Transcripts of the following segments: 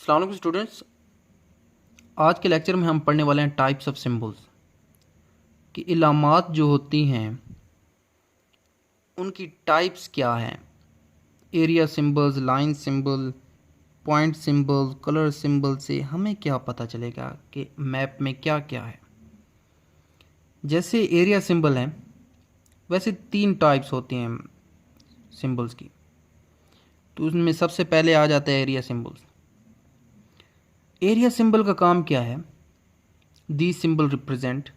अस्सलाम वालेकुम स्टूडेंट्स। आज के लेक्चर में हम पढ़ने वाले हैं टाइप्स ऑफ सिंबल्स कि इलामात जो होती हैं उनकी टाइप्स क्या हैं। Area symbols, line symbol, point symbol, colour symbol से हमें क्या पता चलेगा कि मैप में क्या क्या है। जैसे एरिया सिंबल हैं वैसे तीन टाइप्स होती हैं सिंबल्स की। तो उसमें सबसे पहले आ जाता है एरिया सिंबल्स। एरिया सिंबल का काम क्या है? These symbols represent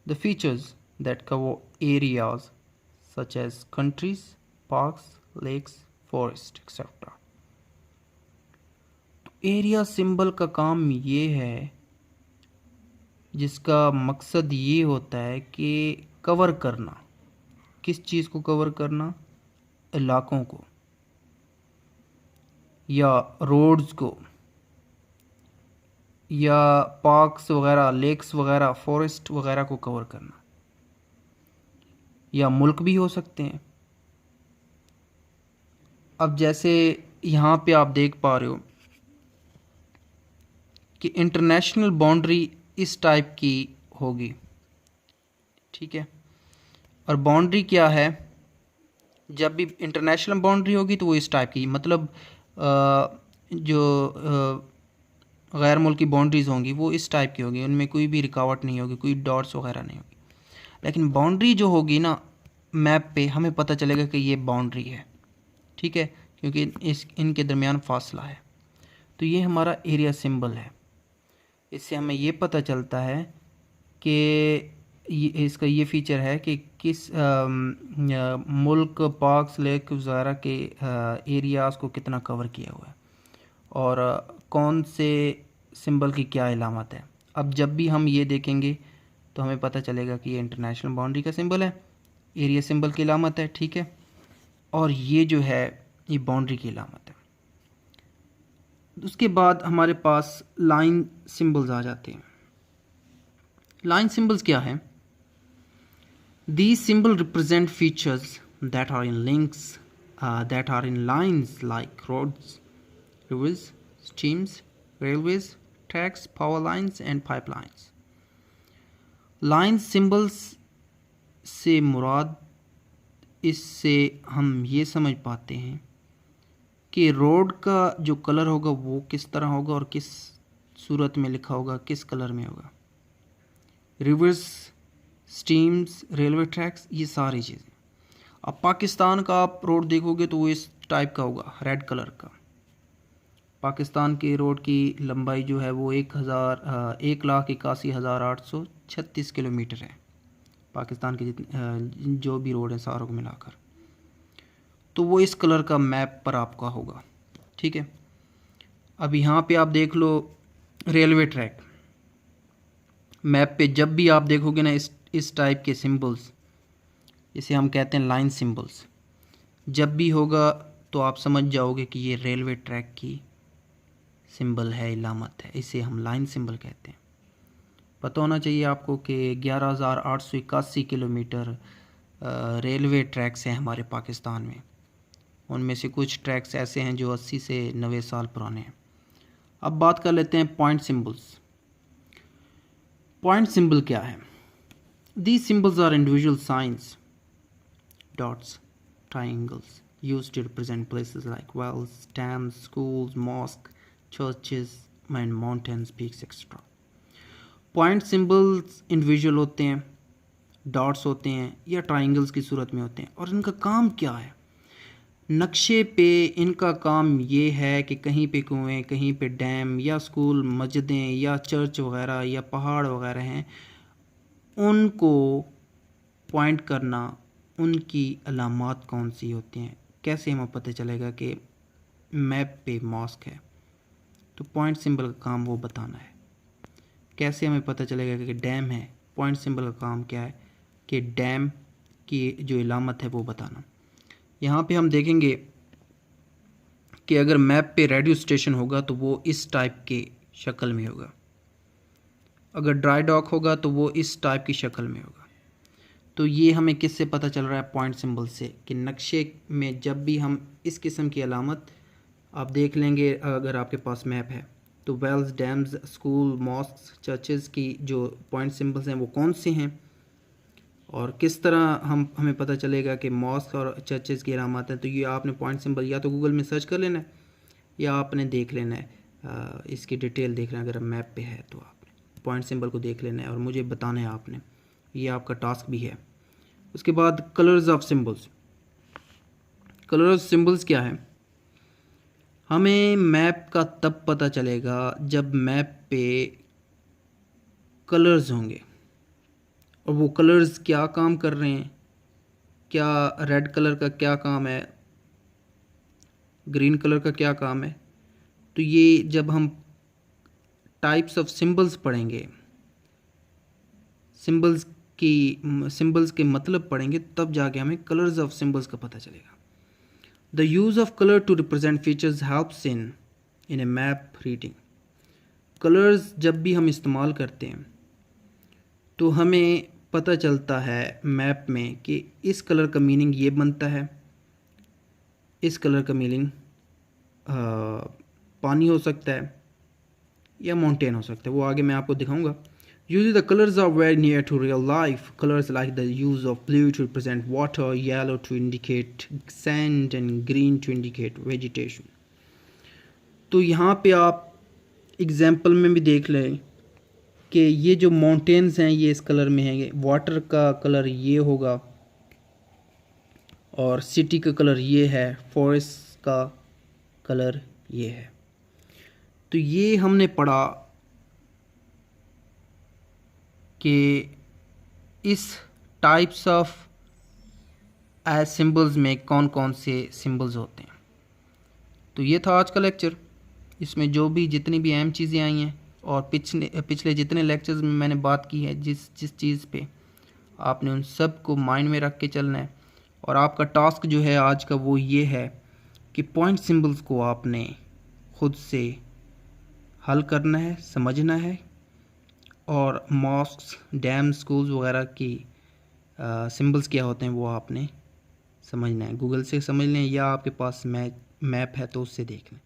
the features that cover areas such as countries, parks, lakes, forests, etc. तो एरिया सिंबल का काम ये है, जिसका मकसद ये होता है कि कवर करना। किस चीज़ को कवर करना? इलाकों को या रोड्स को या पार्क्स वगैरह, लेक्स वगैरह, फॉरेस्ट वगैरह को कवर करना, या मुल्क भी हो सकते हैं। अब जैसे यहाँ पे आप देख पा रहे हो कि इंटरनेशनल बाउंड्री इस टाइप की होगी, ठीक है। और बाउंड्री क्या है? जब भी इंटरनेशनल बाउंड्री होगी तो वो इस टाइप की, मतलब जो गैर मुल्की बाउंड्रीज़ होंगी वो इस टाइप की होगी, उनमें कोई भी रुकावट नहीं होगी, कोई डॉट्स वगैरह नहीं होगी। लेकिन बाउंड्री जो होगी ना, मैप पे हमें पता चलेगा कि ये बाउंड्री है, ठीक है, क्योंकि इनके दरमियान फासला है। तो ये हमारा एरिया सिंबल है। इससे हमें ये पता चलता है कि इसका ये फीचर है कि किस मुल्क, पार्क्स, लेक वगैरह के एरियाज़ को कितना कवर किया हुआ है और कौन से सिंबल की क्या इलामत है। अब जब भी हम ये देखेंगे तो हमें पता चलेगा कि ये इंटरनेशनल बाउंड्री का सिंबल है, एरिया सिंबल की इलामत है, ठीक है, और ये जो है ये बाउंड्री की इलामत है। उसके बाद हमारे पास लाइन सिंबल्स आ जाते हैं। लाइन सिंबल्स क्या है? These symbols represent features that are in links, that are in lines like roads, rivers, streams, railways, tracks, power lines and pipelines. Line symbols से मुराद, इससे हम ये समझ पाते हैं कि रोड का जो कलर होगा वो किस तरह होगा और किस सूरत में लिखा होगा, किस कलर में होगा। रिवर्स, स्टीम्स, रेलवे ट्रैक्स, ये सारी चीज़ें। अब पाकिस्तान का आप रोड देखोगे तो वो इस टाइप का होगा, रेड कलर का। पाकिस्तान के रोड की लंबाई जो है वो 1,81,836 किलोमीटर है। पाकिस्तान के जितने जो भी रोड हैं सारों को मिलाकर, तो वो इस कलर का मैप पर आपका होगा, ठीक है। अब यहाँ पे आप देख लो रेलवे ट्रैक। मैप पे जब भी आप देखोगे ना इस टाइप के सिंबल्स, इसे हम कहते हैं लाइन सिंबल्स, जब भी होगा तो आप समझ जाओगे कि ये रेलवे ट्रैक की सिंबल है, इलामत है, इसे हम लाइन सिंबल कहते हैं। पता होना चाहिए आपको कि 11,881 किलोमीटर रेलवे ट्रैक्स हैं हमारे पाकिस्तान में। उनमें से कुछ ट्रैक्स ऐसे हैं जो 80 से 90 साल पुराने हैं। अब बात कर लेते हैं पॉइंट सिंबल्स। पॉइंट सिंबल क्या है? These symbols are individual signs, dots, triangles, used to represent places like wells, dams, schools, mosques, churches, and mountains, peaks, etc. Point symbols individual होते हैं, डॉट्स होते हैं या ट्राइंगल्स की सूरत में होते हैं। और इनका काम क्या है? नक्शे पे इनका काम ये है कि कहीं पे कुएं, कहीं पे डैम या स्कूल, मस्जिदें या चर्च वगैरह या पहाड़ वगैरह हैं, उनको पॉइंट करना, उनकी अलामात कौन सी होती हैं। कैसे हमें पता चलेगा कि मैप पे मॉस्क है? तो पॉइंट सिंबल का काम वो बताना है। कैसे हमें पता चलेगा कि डैम है? पॉइंट सिंबल का काम क्या है कि डैम की जो इलामत है वो बताना। यहाँ पे हम देखेंगे कि अगर मैप पे रेडियो स्टेशन होगा तो वो इस टाइप के शक्ल में होगा, अगर ड्राई डॉक होगा तो वो इस टाइप की शक्ल में होगा। तो ये हमें किससे पता चल रहा है? पॉइंट सिंबल से, कि नक्शे में जब भी हम इस किस्म की अलामत आप देख लेंगे अगर आपके पास मैप है तो wells, dams, school, mosque, churches की जो पॉइंट सिंबल्स हैं वो कौन से हैं और किस तरह हमें पता चलेगा कि मॉस्क और चर्चेज़ की अलामत हैं। तो ये आपने पॉइंट सिंबल या तो गूगल में सर्च कर लेना है या आपने देख लेना है, इसकी डिटेल देखना है। अगर मैप पे है तो आपने पॉइंट सिंबल को देख लेना है और मुझे बताना है आपने, ये आपका टास्क भी है। उसके बाद colours of symbols. Colour of symbols क्या है? हमें मैप का तब पता चलेगा जब मैप पे कलर्स होंगे और वो कलर्स क्या काम कर रहे हैं। क्या रेड कलर का क्या काम है, ग्रीन कलर का क्या काम है। तो ये जब हम टाइप्स ऑफ सिंबल्स पढ़ेंगे, सिंबल्स के मतलब पढ़ेंगे, तब जाके हमें कलर्स ऑफ सिंबल्स का पता चलेगा। The use of colour to represent features helps in a map reading. Colours जब भी हम इस्तेमाल करते हैं तो हमें पता चलता है मैप में कि इस कलर का मीनिंग ये बनता है, इस कलर का मीनिंग पानी हो सकता है या माउंटेन हो सकता है। वो आगे मैं आपको दिखाऊंगा। Usually the colors are very near to real life. Colors like the use of blue to represent water, yellow to indicate sand and green to indicate vegetation. तो यहाँ पे आप एग्जाम्पल में भी देख लें कि ये जो माउंटेन्स हैं ये इस कलर में हैं, वाटर का कलर ये होगा और सिटी का कलर ये है, फॉरेस्ट का कलर ये है। तो ये हमने पढ़ा कि इस टाइप्स ऑफ एज सिंबल्स में कौन कौन से सिंबल्स होते हैं। तो ये था आज का लेक्चर। इसमें जो भी जितनी भी अहम चीज़ें आई हैं और पिछले जितने लेक्चर्स में मैंने बात की है जिस चीज़ पे, आपने उन सब को माइंड में रख के चलना है। और आपका टास्क जो है आज का वो ये है कि पॉइंट सिंबल्स को आपने ख़ुद से हल करना है, समझना है और मॉस्क्स, डैम, स्कूल्स वगैरह की सिंबल्स क्या होते हैं वो आपने समझना है। गूगल से समझ लें या आपके पास मैप है तो उससे देख लें।